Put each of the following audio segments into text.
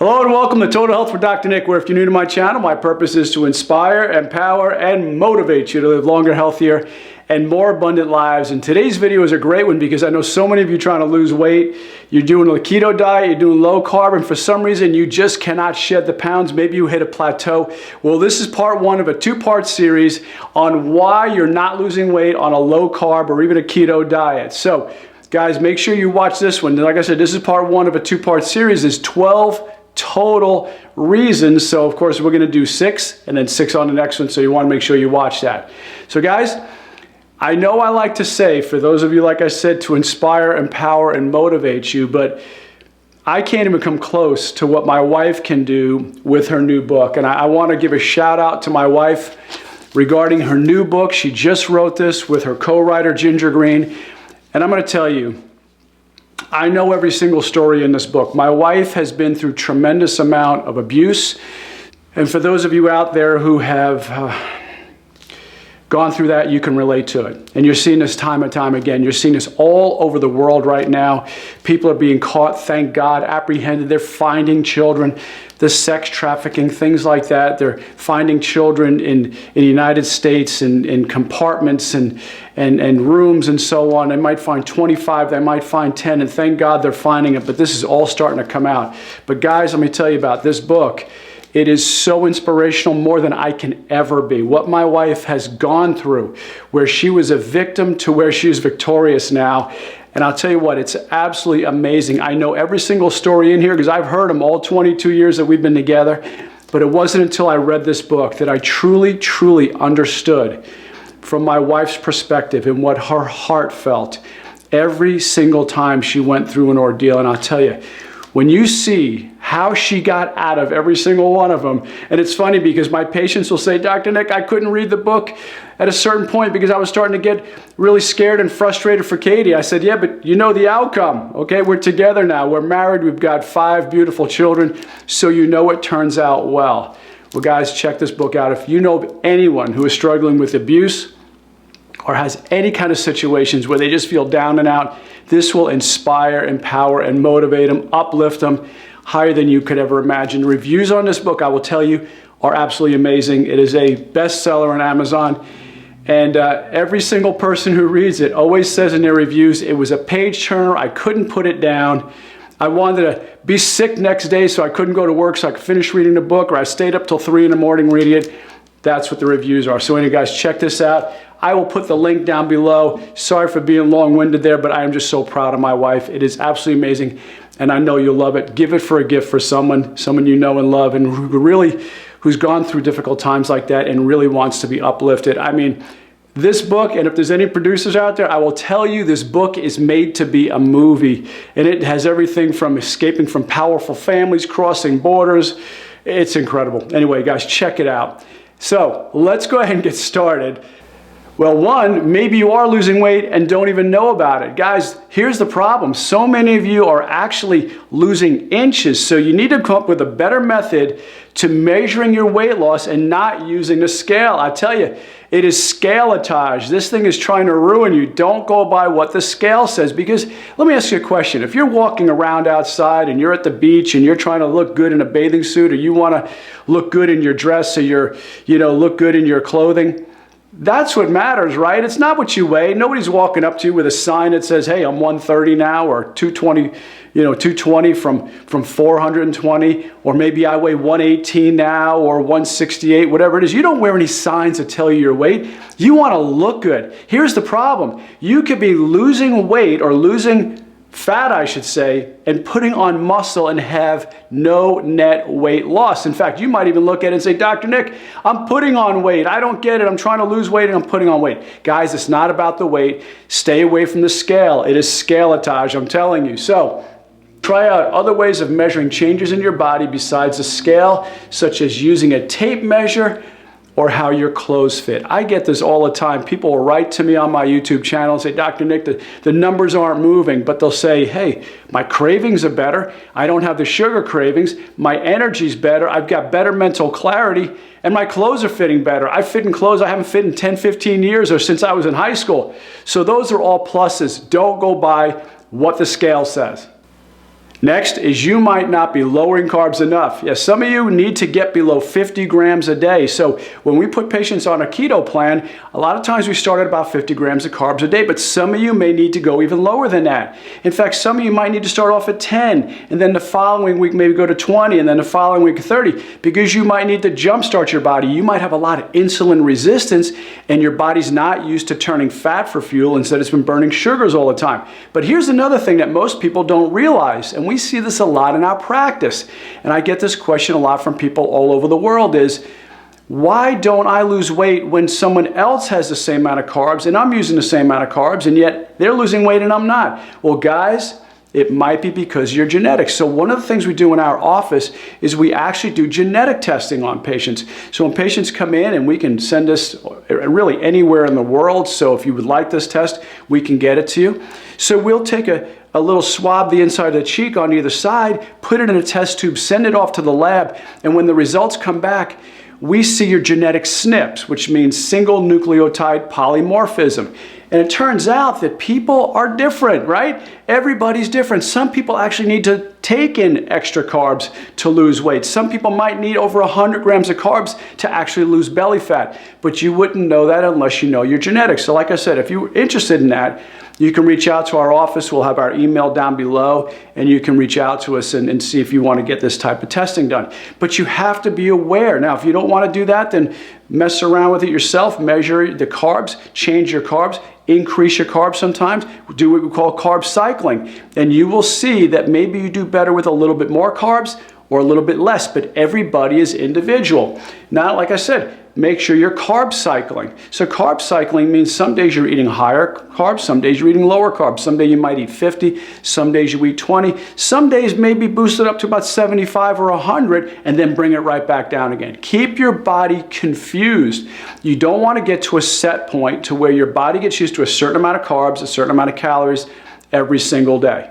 Hello and welcome to Total Health with Dr. Nick, where if you're new to my channel, my purpose is to inspire, empower, and motivate you to live longer, healthier, and more abundant lives. And today's video is a great one because I know so many of you trying to lose weight. You're doing a keto diet, you're doing low carb, and for some reason you just cannot shed the pounds. Maybe you hit a plateau. Well, this is part one of a two-part series on why you're not losing weight on a low carb or even a keto diet. So, guys, make sure you watch this one. Like I said, this is part one of a two-part series. There's 12 total reasons. So of course we're going to do 6 and then 6 on the next one. So you want to make sure you watch that. So guys, I know I like to say, for those of you, like I said, to inspire, empower, and motivate you, but I can't even come close to what my wife can do with her new book. And I want to give a shout out to my wife regarding her new book. She just wrote this with her co-writer, Ginger Green. And I'm going to tell you, I know every single story in this book. My wife has been through tremendous amount of abuse. And for those of you out there who have gone through that, you can relate to it. And you're seeing this time and time again. You're seeing this all over the world right now. People are being caught, thank God, apprehended. They're finding children, the sex trafficking, things like that. They're finding children in the United States in compartments and rooms and so on. They might find 25, they might find 10, and thank God they're finding it. But this is all starting to come out. But guys, let me tell you about this book. It is so inspirational, more than I can ever be. What my wife has gone through, where she was a victim to where she's victorious now. And I'll tell you what, it's absolutely amazing. I know every single story in here because I've heard them all 22 years that we've been together. But it wasn't until I read this book that I truly, truly understood from my wife's perspective and what her heart felt every single time she went through an ordeal. And I'll tell you, when you see how she got out of every single one of them, and it's funny because my patients will say, Dr. Nick, I couldn't read the book at a certain point because I was starting to get really scared and frustrated for Katie. I said, yeah, but you know the outcome, okay? We're together now. We're married. We've got 5 beautiful children, so you know it turns out well. Well, guys, check this book out. If you know of anyone who is struggling with abuse or has any kind of situations where they just feel down and out, this will inspire, empower, and motivate them, uplift them higher than you could ever imagine. The reviews on this book, I will tell you, are absolutely amazing. It is a bestseller on Amazon. And every single person who reads it always says in their reviews, it was a page turner. I couldn't put it down. I wanted to be sick next day so I couldn't go to work so I could finish reading the book, or I stayed up till 3 in the morning reading it. That's what the reviews are. So anyway, guys, check this out. I will put the link down below. Sorry for being long-winded there, but I am just so proud of my wife. It is absolutely amazing, and I know you'll love it. Give it for a gift for someone you know and love, and who's gone through difficult times like that and really wants to be uplifted. I mean, this book, and if there's any producers out there, I will tell you this book is made to be a movie, and it has everything from escaping from powerful families, crossing borders. It's incredible. Anyway, guys, check it out. So let's go ahead and get started. Well, one, maybe you are losing weight and don't even know about it. Guys, here's the problem. So many of you are actually losing inches, so you need to come up with a better method to measuring your weight loss and not using the scale. I tell you, it is scaleotage. This thing is trying to ruin you. Don't go by what the scale says, because let me ask you a question. If you're walking around outside and you're at the beach and you're trying to look good in a bathing suit, or you want to look good in your dress, or look good in your clothing, that's what matters, right? It's not what you weigh. Nobody's walking up to you with a sign that says, hey, I'm 130 now, or 220, 220 from 420, or maybe I weigh 118 now, or 168, whatever it is. You don't wear any signs that tell you your weight. You want to look good. Here's the problem. You could be losing weight, or losing fat, I should say, and putting on muscle and have no net weight loss. In fact, you might even look at it and say, Dr. Nick, I'm putting on weight. I don't get it. I'm trying to lose weight and I'm putting on weight. Guys, it's not about the weight. Stay away from the scale. It is scaleotage, I'm telling you. So try out other ways of measuring changes in your body besides the scale, such as using a tape measure, or how your clothes fit. I get this all the time. People will write to me on my YouTube channel and say, Dr. Nick, the numbers aren't moving, but they'll say, hey, my cravings are better. I don't have the sugar cravings. My energy's better. I've got better mental clarity, and my clothes are fitting better. I fit in clothes I haven't fit in 10, 15 years, or since I was in high school. So those are all pluses. Don't go by what the scale says. Next is you might not be lowering carbs enough. Yes, some of you need to get below 50 grams a day. So when we put patients on a keto plan, a lot of times we start at about 50 grams of carbs a day, but some of you may need to go even lower than that. In fact, some of you might need to start off at 10, and then the following week maybe go to 20, and then the following week 30, because you might need to jumpstart your body. You might have a lot of insulin resistance, and your body's not used to turning fat for fuel. Instead, it's been burning sugars all the time. But here's another thing that most people don't realize, and we see this a lot in our practice, and I get this question a lot from people all over the world, is why don't I lose weight when someone else has the same amount of carbs and I'm using the same amount of carbs, and yet they're losing weight and I'm not? Well, guys, it might be because of your genetics. So one of the things we do in our office is we actually do genetic testing on patients. So when patients come in, and we can send this really anywhere in the world, so if you would like this test, we can get it to you. So we'll take a little swab the inside of the cheek on either side, put it in a test tube, send it off to the lab, and when the results come back, we see your genetic SNPs, which means single nucleotide polymorphism. And it turns out that people are different, right? Everybody's different. Some people actually need to take in extra carbs to lose weight. Some people might need over 100 grams of carbs to actually lose belly fat. But you wouldn't know that unless you know your genetics. So like I said, if you're interested in that, you can reach out to our office. We'll have our email down below, and you can reach out to us and see if you want to get this type of testing done. But you have to be aware. Now, if you don't want to do that, then mess around with it yourself. Measure the carbs, change your carbs, increase your carbs sometimes. Do what we call carb cycling. And you will see that maybe you do better with a little bit more carbs or a little bit less, but everybody is individual. Now, like I said, make sure you're carb cycling. So carb cycling means some days you're eating higher carbs, some days you're eating lower carbs. Some days you might eat 50, some days you eat 20, some days maybe boost it up to about 75 or 100 and then bring it right back down again. Keep your body confused. You don't want to get to a set point to where your body gets used to a certain amount of carbs, a certain amount of calories every single day.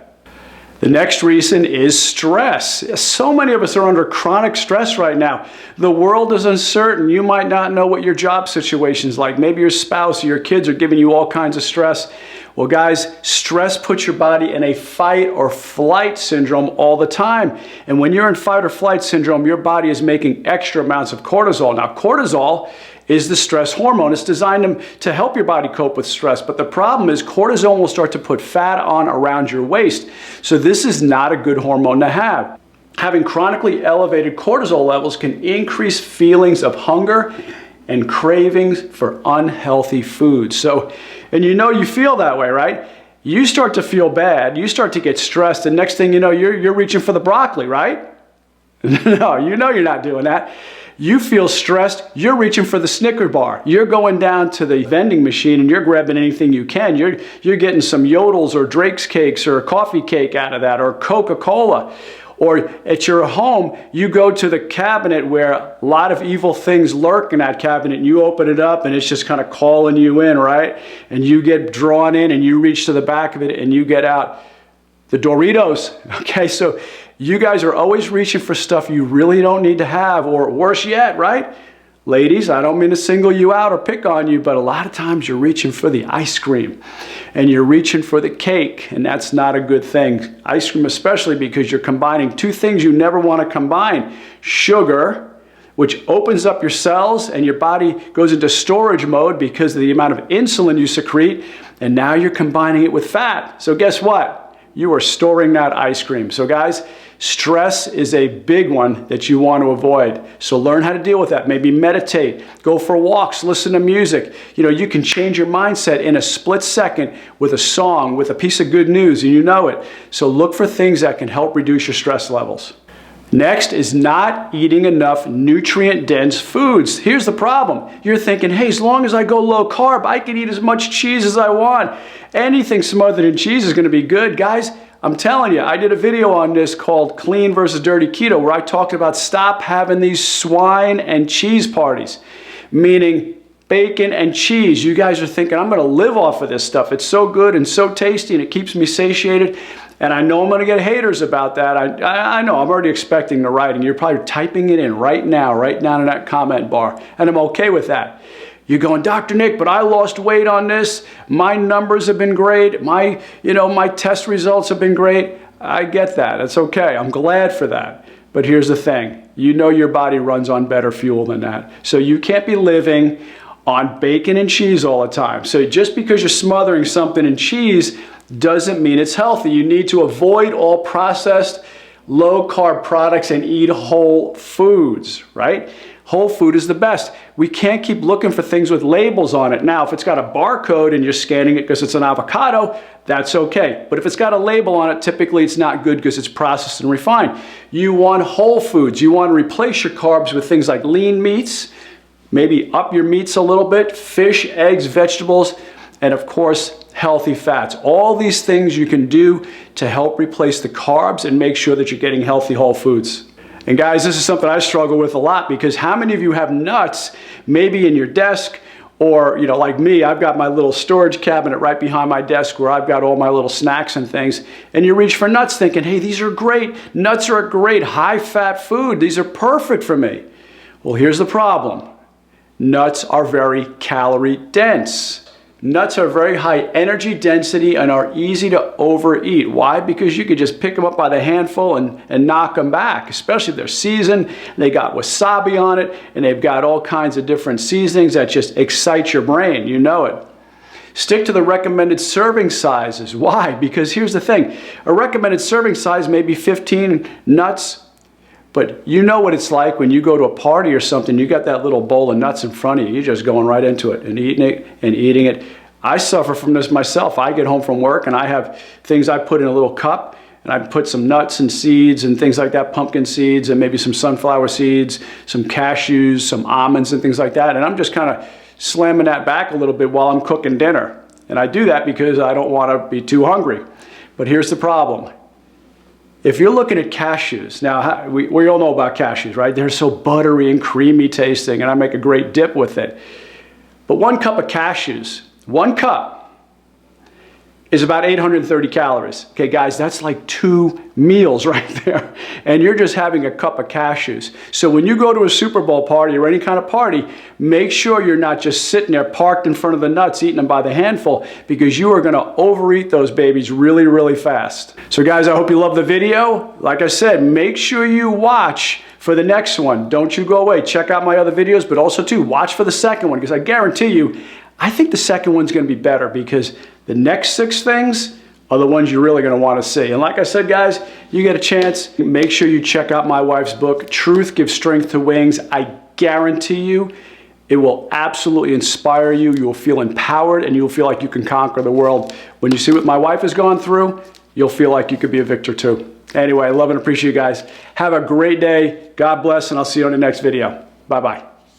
The next reason is stress. So many of us are under chronic stress right now. The world is uncertain. You might not know what your job situation is like. Maybe your spouse or your kids are giving you all kinds of stress. Well, guys, stress puts your body in a fight or flight syndrome all the time. And when you're in fight or flight syndrome, your body is making extra amounts of cortisol. Now, cortisol is the stress hormone. It's designed to help your body cope with stress. But the problem is cortisol will start to put fat on around your waist. So this is not a good hormone to have. Having chronically elevated cortisol levels can increase feelings of hunger and cravings for unhealthy food. So, and you know you feel that way, right? You start to feel bad. You start to get stressed. And next thing you know, you're reaching for the broccoli, right? No, you know you're not doing that. You feel stressed, you're reaching for the Snicker bar. You're going down to the vending machine and you're grabbing anything you can. You're getting some Yodels or Drake's cakes or a coffee cake out of that, or Coca-Cola. Or at your home, you go to the cabinet where a lot of evil things lurk in that cabinet, and you open it up and it's just kind of calling you in, right? And you get drawn in and you reach to the back of it and you get out the Doritos. Okay, so you guys are always reaching for stuff you really don't need to have, or worse yet, right? Ladies, I don't mean to single you out or pick on you, but a lot of times you're reaching for the ice cream and you're reaching for the cake, and that's not a good thing. Ice cream especially, because you're combining two things you never want to combine. Sugar, which opens up your cells and your body goes into storage mode because of the amount of insulin you secrete, and now you're combining it with fat. So guess what? You are storing that ice cream. So guys, stress is a big one that you want to avoid. So learn how to deal with that. Maybe meditate, go for walks, listen to music. You know, you can change your mindset in a split second with a song, with a piece of good news, and you know it. So look for things that can help reduce your stress levels. Next is not eating enough nutrient-dense foods. Here's the problem. You're thinking, hey, as long as I go low carb, I can eat as much cheese as I want. Anything smothered in cheese is going to be good. Guys, I'm telling you, I did a video on this called Clean versus Dirty Keto, where I talked about stop having these swine and cheese parties, meaning bacon and cheese. You guys are thinking, I'm going to live off of this stuff. It's so good and so tasty, and it keeps me satiated. And I know I'm going to get haters about that. I know. I'm already expecting the writing. You're probably typing it in right now, right down in that comment bar. And I'm okay with that. You're going, Dr. Nick, but I lost weight on this. My numbers have been great. My test results have been great. I get that. It's okay. I'm glad for that. But here's the thing. You know your body runs on better fuel than that. So you can't be living on bacon and cheese all the time. So just because you're smothering something in cheese doesn't mean it's healthy. You need to avoid all processed, low-carb products and eat whole foods, right? Whole food is the best. We can't keep looking for things with labels on it. Now, if it's got a barcode and you're scanning it because it's an avocado, that's okay. But if it's got a label on it, typically it's not good because it's processed and refined. You want whole foods. You want to replace your carbs with things like lean meats, maybe up your meats a little bit, fish, eggs, vegetables, and of course, healthy fats. All these things you can do to help replace the carbs and make sure that you're getting healthy whole foods. And guys, this is something I struggle with a lot because how many of you have nuts maybe in your desk or, you know, like me, I've got my little storage cabinet right behind my desk where I've got all my little snacks and things, and you reach for nuts thinking, hey, these are great. Nuts are a great high-fat food. These are perfect for me. Well, here's the problem. Nuts are very calorie dense. Nuts are very high energy density and are easy to overeat. Why? Because you could just pick them up by the handful and knock them back, especially if they're seasoned. They got wasabi on it, and they've got all kinds of different seasonings that just excite your brain. You know it. Stick to the recommended serving sizes. Why? Because here's the thing. A recommended serving size may be 15 nuts, but you know what it's like when you go to a party or something, you got that little bowl of nuts in front of you. You're just going right into it and eating it. I suffer from this myself. I get home from work and I have things I put in a little cup, and I put some nuts and seeds and things like that, pumpkin seeds and maybe some sunflower seeds, some cashews, some almonds and things like that. And I'm just kind of slamming that back a little bit while I'm cooking dinner. And I do that because I don't want to be too hungry. But here's the problem. If you're looking at cashews, now we all know about cashews, right? They're so buttery and creamy tasting, and I make a great dip with it. But 1 cup of cashews, 1 cup, is about 830 calories. Okay, guys, that's like 2 meals right there. And you're just having a cup of cashews. So when you go to a Super Bowl party or any kind of party, make sure you're not just sitting there parked in front of the nuts, eating them by the handful, because you are gonna overeat those babies really, really fast. So guys, I hope you love the video. Like I said, make sure you watch for the next one. Don't you go away. Check out my other videos, but also too, watch for the second one, because I guarantee you, I think the second one's gonna be better because the next 6 things are the ones you're really going to want to see. And like I said, guys, you get a chance, make sure you check out my wife's book, Truth Gives Strength to Wings. I guarantee you, it will absolutely inspire you. You will feel empowered and you'll feel like you can conquer the world. When you see what my wife has gone through, you'll feel like you could be a victor too. Anyway, I love and appreciate you guys. Have a great day. God bless, and I'll see you on the next video. Bye-bye.